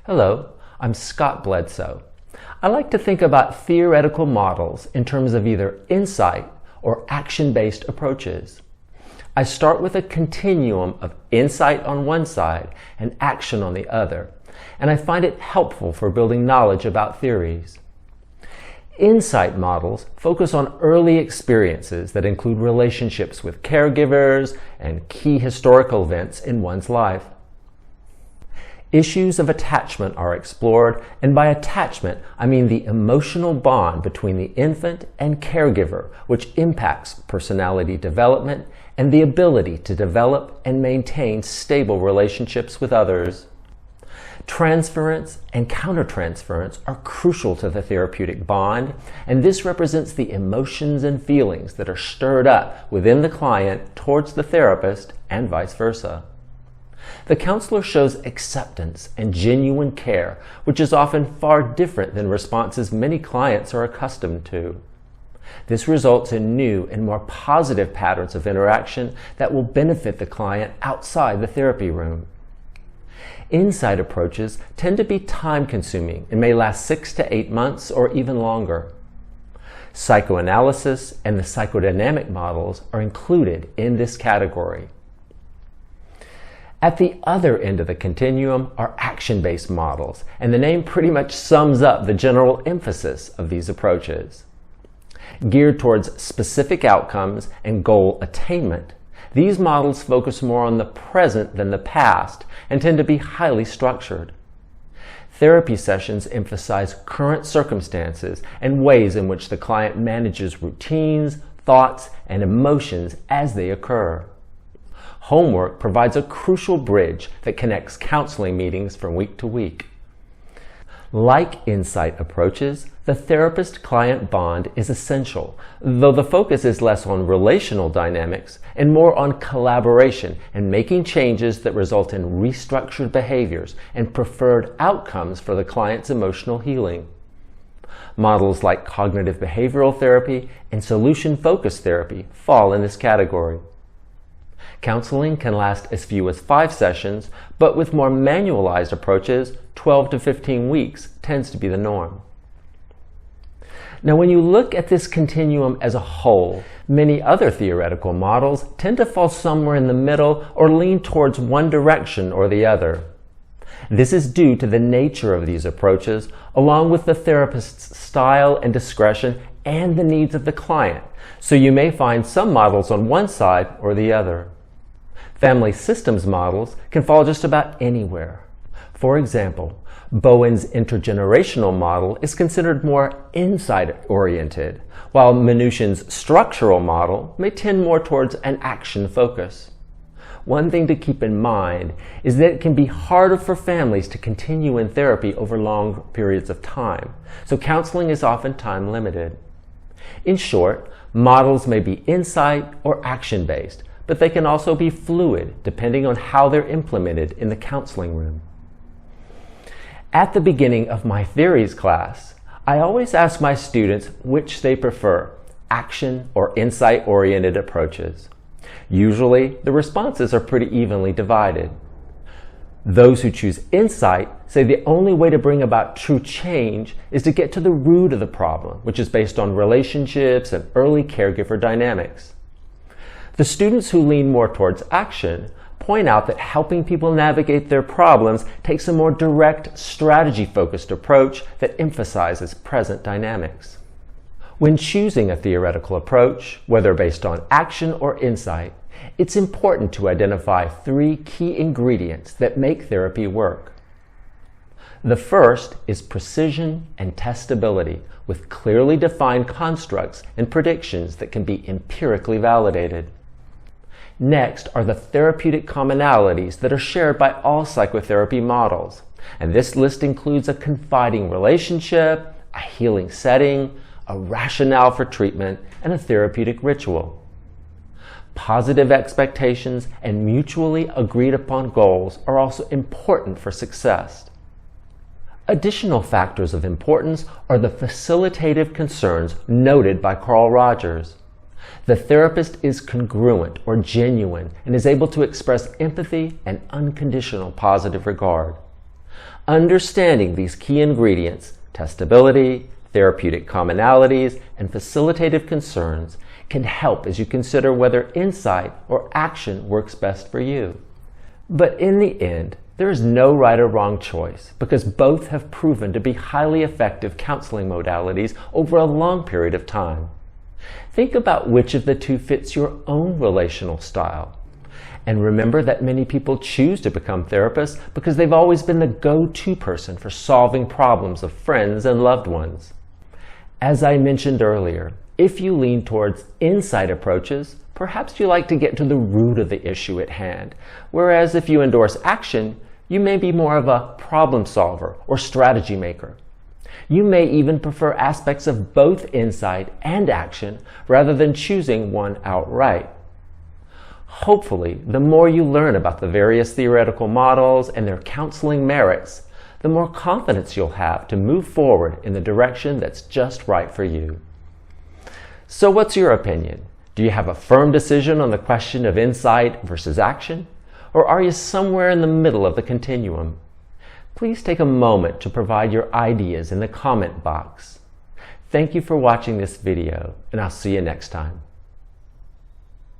Hello, I'm Scott Bledsoe. I like to think about theoretical models in terms of either insight or action-based approaches. I start with a continuum of insight on one side and action on the other, and I find it helpful for building knowledge about theories. Insight models focus on early experiences that include relationships with caregivers and key historical events in one's life. Issues of attachment are explored, and by attachment, I mean the emotional bond between the infant and caregiver, which impacts personality development and the ability to develop and maintain stable relationships with others. Transference and countertransference are crucial to the therapeutic bond, and this represents the emotions and feelings that are stirred up within the client towards the therapist and vice versa. The counselor shows acceptance and genuine care, which is often far different than responses many clients are accustomed to. This results in new and more positive patterns of interaction that will benefit the client outside the therapy room. Insight approaches tend to be time-consuming and may last 6 to 8 months or even longer. Psychoanalysis and the psychodynamic models are included in this category. At the other end of the continuum are action-based models, and the name pretty much sums up the general emphasis of these approaches. Geared towards specific outcomes and goal attainment, these models focus more on the present than the past and tend to be highly structured. Therapy sessions emphasize current circumstances and ways in which the client manages routines, thoughts, and emotions as they occur. Homework provides a crucial bridge that connects counseling meetings from week to week. Like insight approaches, the therapist-client bond is essential, though the focus is less on relational dynamics and more on collaboration and making changes that result in restructured behaviors and preferred outcomes for the client's emotional healing. Models like cognitive behavioral therapy and solution-focused therapy fall in this category. Counseling can last as few as 5 sessions, but with more manualized approaches, 12 to 15 weeks tends to be the norm. Now, when you look at this continuum as a whole, many other theoretical models tend to fall somewhere in the middle or lean towards one direction or the other. This is due to the nature of these approaches, along with the therapist's style and discretion and the needs of the client, so you may find some models on one side or the other. Family systems models can fall just about anywhere. For example, Bowen's intergenerational model is considered more insight-oriented, while Minuchin's structural model may tend more towards an action focus. One thing to keep in mind is that it can be harder for families to continue in therapy over long periods of time, so counseling is often time-limited. In short, models may be insight or action-based, but they can also be fluid depending on how they're implemented in the counseling room. At the beginning of my theories class, I always ask my students which they prefer, action or insight-oriented approaches. Usually, the responses are pretty evenly divided. Those who choose insight say the only way to bring about true change is to get to the root of the problem, which is based on relationships and early caregiver dynamics. The students who lean more towards action point out that helping people navigate their problems takes a more direct, strategy-focused approach that emphasizes present dynamics. When choosing a theoretical approach, whether based on action or insight, it's important to identify 3 key ingredients that make therapy work. The first is precision and testability, with clearly defined constructs and predictions that can be empirically validated. Next are the therapeutic commonalities that are shared by all psychotherapy models, and this list includes a confiding relationship, a healing setting, a rationale for treatment, and a therapeutic ritual. Positive expectations and mutually agreed upon goals are also important for success. Additional factors of importance are the facilitative concerns noted by Carl Rogers. The therapist is congruent or genuine and is able to express empathy and unconditional positive regard. Understanding these key ingredients, testability, therapeutic commonalities, and facilitative concerns, can help as you consider whether insight or action works best for you. But in the end, there is no right or wrong choice because both have proven to be highly effective counseling modalities over a long period of time. Think about which of the two fits your own relational style. And remember that many people choose to become therapists because they've always been the go-to person for solving problems of friends and loved ones. As I mentioned earlier, if you lean towards insight approaches, perhaps you like to get to the root of the issue at hand, whereas if you endorse action, you may be more of a problem solver or strategy maker. You may even prefer aspects of both insight and action rather than choosing one outright. Hopefully, the more you learn about the various theoretical models and their counseling merits, the more confidence you'll have to move forward in the direction that's just right for you. So what's your opinion? Do you have a firm decision on the question of insight versus action? Or are you somewhere in the middle of the continuum? Please take a moment to provide your ideas in the comment box. Thank you for watching this video, and I'll see you next time.